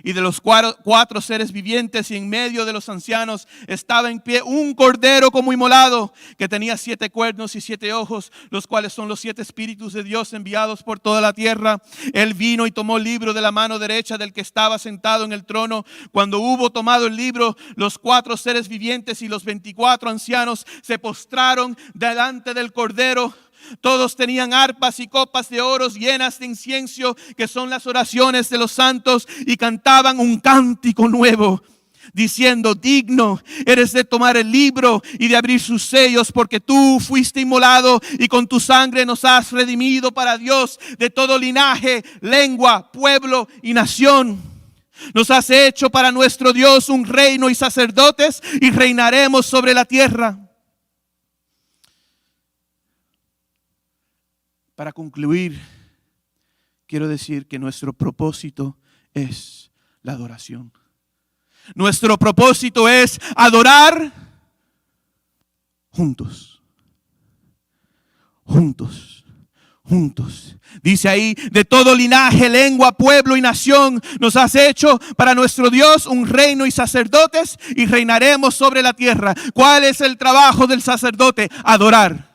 y de los 4 seres vivientes y en medio de los ancianos estaba en pie un cordero como inmolado, que tenía 7 cuernos y 7 ojos, los cuales son los 7 espíritus de Dios enviados por toda la tierra. Él vino y tomó el libro de la mano derecha del que estaba sentado en el trono. Cuando hubo tomado el libro, los 4 seres vivientes y los 24 ancianos se postraron delante del cordero. Todos tenían arpas y copas de oro llenas de incienso, que son las oraciones de los santos, y cantaban un cántico nuevo, diciendo, digno eres de tomar el libro y de abrir sus sellos, porque tú fuiste inmolado y con tu sangre nos has redimido para Dios de todo linaje, lengua, pueblo y nación. Nos has hecho para nuestro Dios un reino y sacerdotes, y reinaremos sobre la tierra. Para concluir, quiero decir que nuestro propósito es la adoración. Nuestro propósito es adorar juntos. Juntos. Juntos. Dice ahí, de todo linaje, lengua, pueblo y nación, nos has hecho para nuestro Dios un reino y sacerdotes, y reinaremos sobre la tierra. ¿Cuál es el trabajo del sacerdote? Adorar.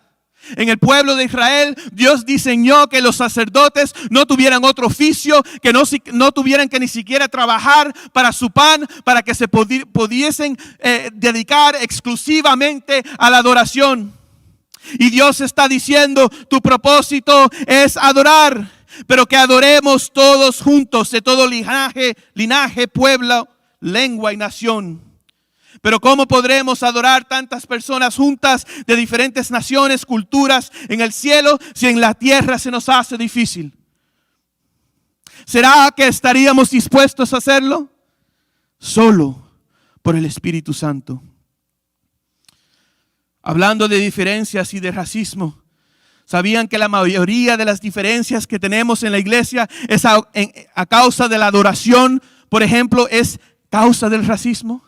En el pueblo de Israel, Dios diseñó que los sacerdotes no tuvieran otro oficio, que no tuvieran que ni siquiera trabajar para su pan, para que se pudiesen dedicar exclusivamente a la adoración. Y Dios está diciendo, tu propósito es adorar, pero que adoremos todos juntos, de todo linaje, pueblo, lengua y nación. Pero ¿cómo podremos adorar tantas personas juntas de diferentes naciones, culturas en el cielo, si en la tierra se nos hace difícil? ¿Será que estaríamos dispuestos a hacerlo? Solo por el Espíritu Santo. Hablando de diferencias y de racismo, ¿sabían que la mayoría de las diferencias que tenemos en la iglesia es a causa de la adoración? Por ejemplo, es causa del racismo.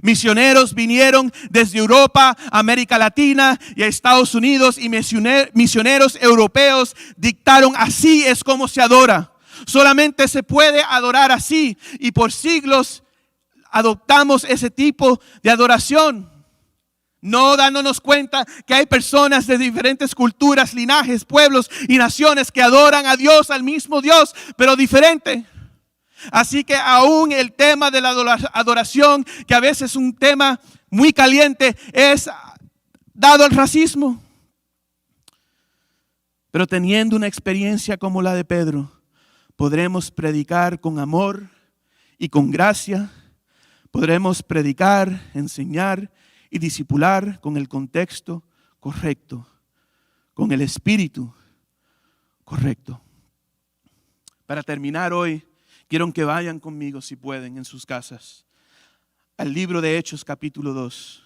Misioneros vinieron desde Europa, América Latina y a Estados Unidos, y misioneros europeos dictaron: así es como se adora. Solamente se puede adorar así, y por siglos adoptamos ese tipo de adoración, no dándonos cuenta que hay personas de diferentes culturas, linajes, pueblos y naciones que adoran a Dios, al mismo Dios, pero diferente. Así que aún el tema de la adoración, que a veces es un tema muy caliente, es dado al racismo. Pero teniendo una experiencia como la de Pedro, podremos predicar con amor y con gracia. Podremos predicar, enseñar y discipular con el contexto correcto, con el espíritu correcto. Para terminar hoy, quiero que vayan conmigo, si pueden, en sus casas, al libro de Hechos capítulo 2.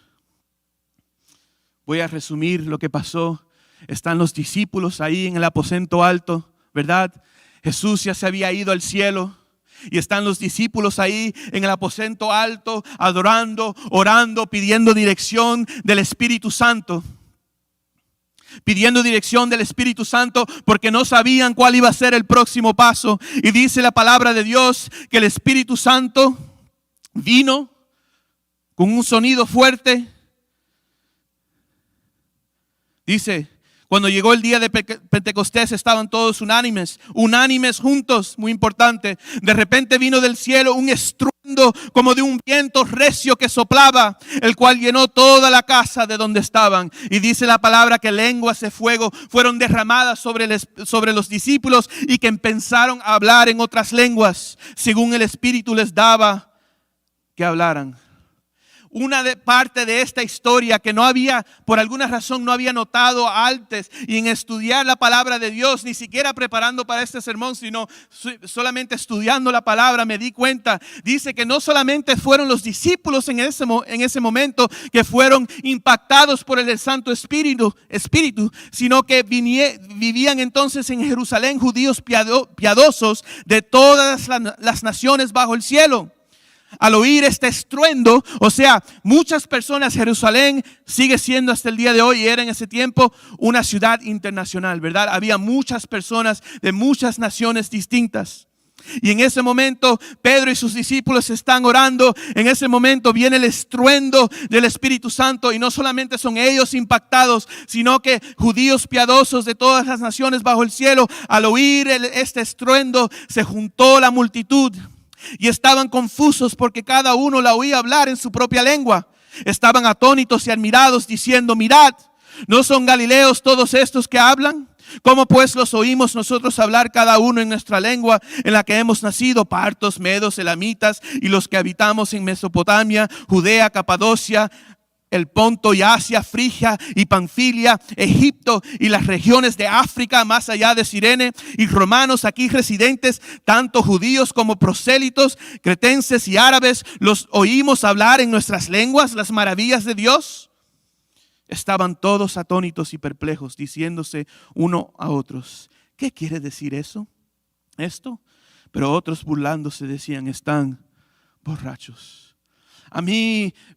Voy a resumir lo que pasó. Están los discípulos ahí en el aposento alto, ¿verdad? Jesús ya se había ido al cielo. Y están los discípulos ahí en el aposento alto, adorando, orando, pidiendo dirección del Espíritu Santo. Pidiendo dirección del Espíritu Santo porque no sabían cuál iba a ser el próximo paso. Y dice la palabra de Dios que el Espíritu Santo vino con un sonido fuerte. Dice: cuando llegó el día de Pentecostés estaban todos unánimes juntos, muy importante. De repente vino del cielo un estruendo como de un viento recio que soplaba, el cual llenó toda la casa de donde estaban. Y dice la palabra que lenguas de fuego fueron derramadas sobre los discípulos y que empezaron a hablar en otras lenguas, según el Espíritu les daba que hablaran. Una parte de esta historia que no había, por alguna razón no había notado antes, y en estudiar la palabra de Dios, ni siquiera preparando para este sermón, sino solamente estudiando la palabra, me di cuenta. Dice que no solamente fueron los discípulos en ese momento que fueron impactados por el Santo Espíritu, sino que vivían entonces en Jerusalén judíos piadosos de todas las naciones bajo el cielo. Al oír este estruendo, o sea, muchas personas, Jerusalén sigue siendo hasta el día de hoy, y era en ese tiempo una ciudad internacional, ¿verdad? Había muchas personas de muchas naciones distintas. Y en ese momento Pedro y sus discípulos están orando. En ese momento viene el estruendo del Espíritu Santo, y no solamente son ellos impactados, sino que judíos piadosos de todas las naciones bajo el cielo, al oír este estruendo, se juntó la multitud. Y estaban confusos porque cada uno la oía hablar en su propia lengua. Estaban atónitos y admirados, diciendo: mirad, ¿no son galileos todos estos que hablan? ¿Cómo pues los oímos nosotros hablar cada uno en nuestra lengua en la que hemos nacido? Partos, medos, elamitas y los que habitamos en Mesopotamia, Judea, Capadocia, el Ponto y Asia, Frigia y Panfilia, Egipto y las regiones de África más allá de Cirene, y romanos aquí residentes, tanto judíos como prosélitos, cretenses y árabes, los oímos hablar en nuestras lenguas las maravillas de Dios. Estaban todos atónitos y perplejos, diciéndose uno a otros: ¿qué quiere decir esto? Pero otros, burlándose, decían: están borrachos.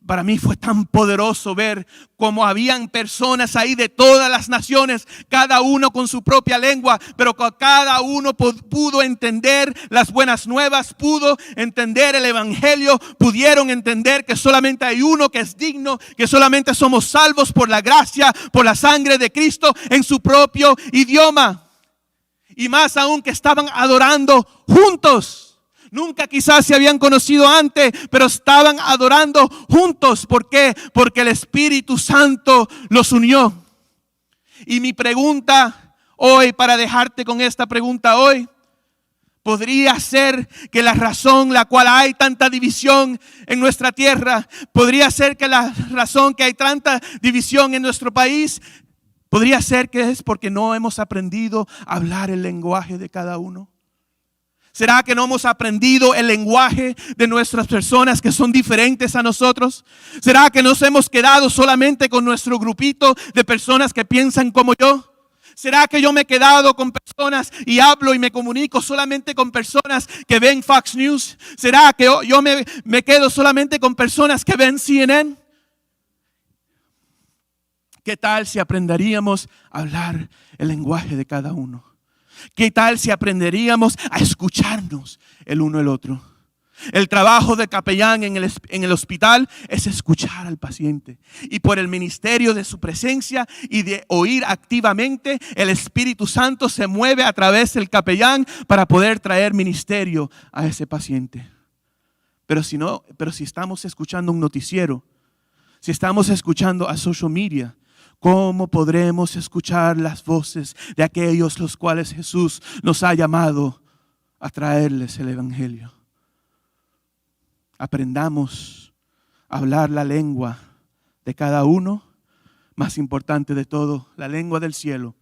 Para mí fue tan poderoso ver cómo habían personas ahí de todas las naciones, cada uno con su propia lengua, pero cada uno pudo entender las buenas nuevas, pudo entender el evangelio, pudieron entender que solamente hay uno que es digno, que solamente somos salvos por la gracia, por la sangre de Cristo, en su propio idioma. Y más aún que estaban adorando juntos. Nunca quizás se habían conocido antes, pero estaban adorando juntos. ¿Por qué? Porque el Espíritu Santo los unió. Y mi pregunta hoy, para dejarte con esta pregunta hoy, podría ser que la razón la cual hay tanta división en nuestra tierra, podría ser que la razón que hay tanta división en nuestro país, podría ser que es porque no hemos aprendido a hablar el lenguaje de cada uno. ¿Será que no hemos aprendido el lenguaje de nuestras personas que son diferentes a nosotros? ¿Será que nos hemos quedado solamente con nuestro grupito de personas que piensan como yo? ¿Será que yo me he quedado con personas y hablo y me comunico solamente con personas que ven Fox News? ¿Será que yo me quedo solamente con personas que ven CNN? ¿Qué tal si aprenderíamos a hablar el lenguaje de cada uno? ¿Qué tal si aprenderíamos a escucharnos el uno el otro? El trabajo de capellán en el hospital es escuchar al paciente. Y por el ministerio de su presencia y de oír activamente, el Espíritu Santo se mueve a través del capellán para poder traer ministerio a ese paciente. Pero si estamos escuchando un noticiero, si estamos escuchando a social media, ¿cómo podremos escuchar las voces de aquellos los cuales Jesús nos ha llamado a traerles el evangelio? Aprendamos a hablar la lengua de cada uno, más importante de todo, la lengua del cielo.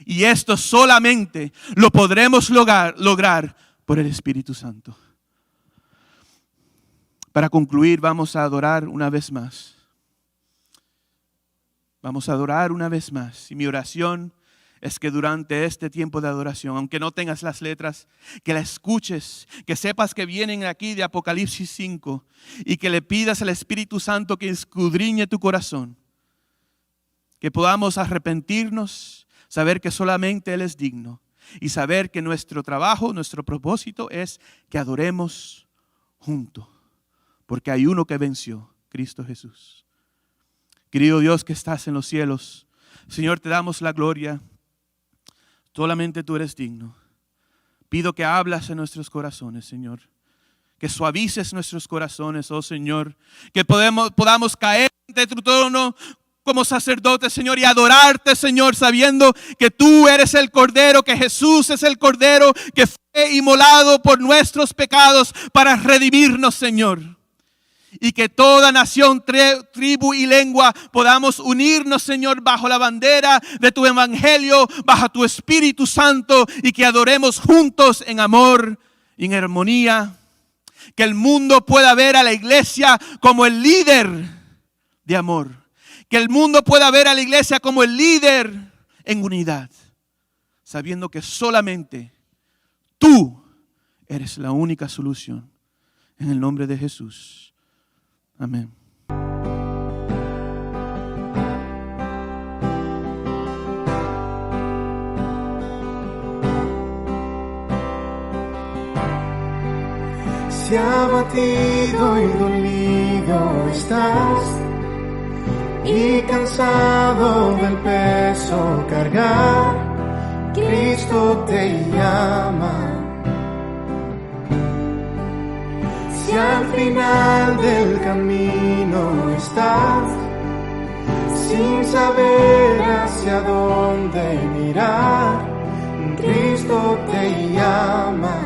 Y esto solamente lo podremos lograr por el Espíritu Santo. Para concluir, vamos a adorar una vez más. Vamos a adorar una vez más. Y mi oración es que durante este tiempo de adoración, aunque no tengas las letras, que la escuches, que sepas que vienen aquí de Apocalipsis 5 y que le pidas al Espíritu Santo que escudriñe tu corazón. Que podamos arrepentirnos, saber que solamente Él es digno y saber que nuestro trabajo, nuestro propósito es que adoremos juntos, porque hay uno que venció, Cristo Jesús. Querido Dios que estás en los cielos, Señor, te damos la gloria. Solamente tú eres digno. Pido que hablas en nuestros corazones, Señor. Que suavices nuestros corazones, oh Señor. Que podamos caer ante tu trono como sacerdotes, Señor, y adorarte, Señor, sabiendo que tú eres el Cordero, que Jesús es el Cordero, que fue inmolado por nuestros pecados para redimirnos, Señor. Y que toda nación, tribu y lengua podamos unirnos, Señor, bajo la bandera de tu evangelio, bajo tu Espíritu Santo, y que adoremos juntos en amor y en armonía. Que el mundo pueda ver a la iglesia como el líder de amor. Que el mundo pueda ver a la iglesia como el líder en unidad, sabiendo que solamente tú eres la única solución. En el nombre de Jesús. Amén. Si abatido y dolido estás y cansado del peso cargar, Cristo te llama. Si al final del camino estás, sin saber hacia dónde mirar, Cristo te llama.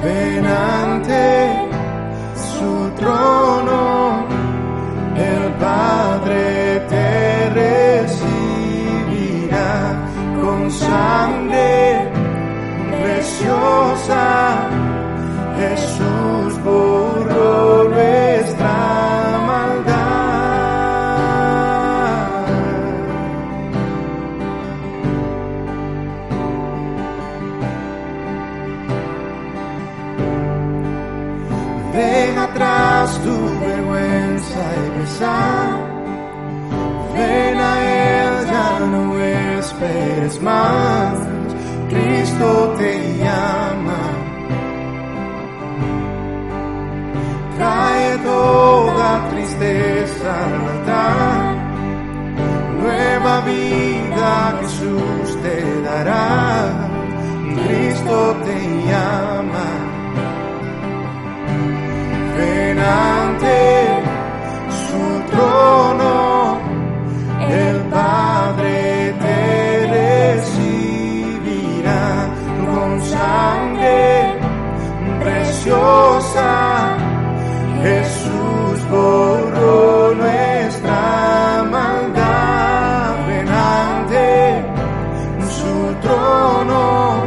Ven ante su trono, el Padre te recibirá con sangre preciosa. Jesús borró nuestra maldad. Deja atrás tu vergüenza y pesar. Ven a Él, ya no esperes más. Cristo te llama. Trae toda tristeza al altar, nueva vida Jesús te dará, Cristo te llama. Ven ante su trono, el Padre te recibirá con sangre preciosa. Jesús borró nuestra maldad. Ven ante su trono,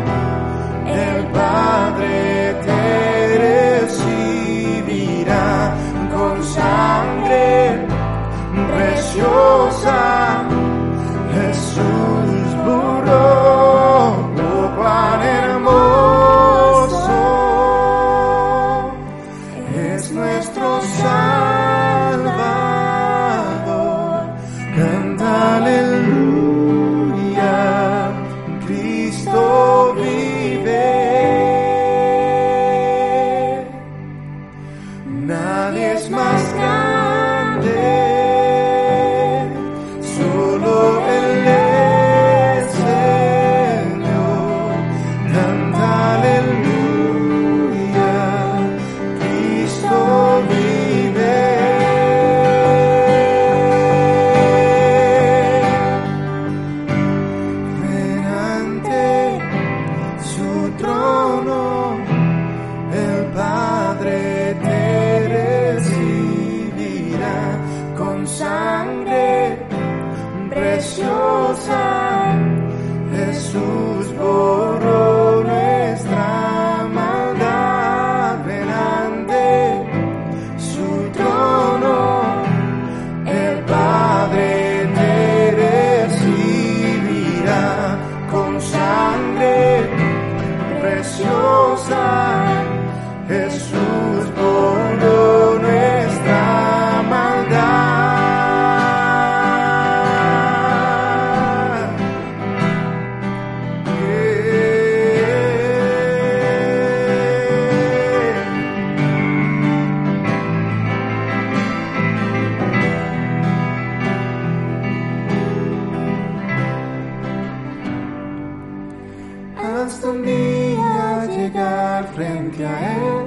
hasta un día llegar frente a Él.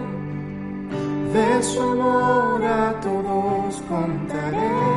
De su amor a todos contaré.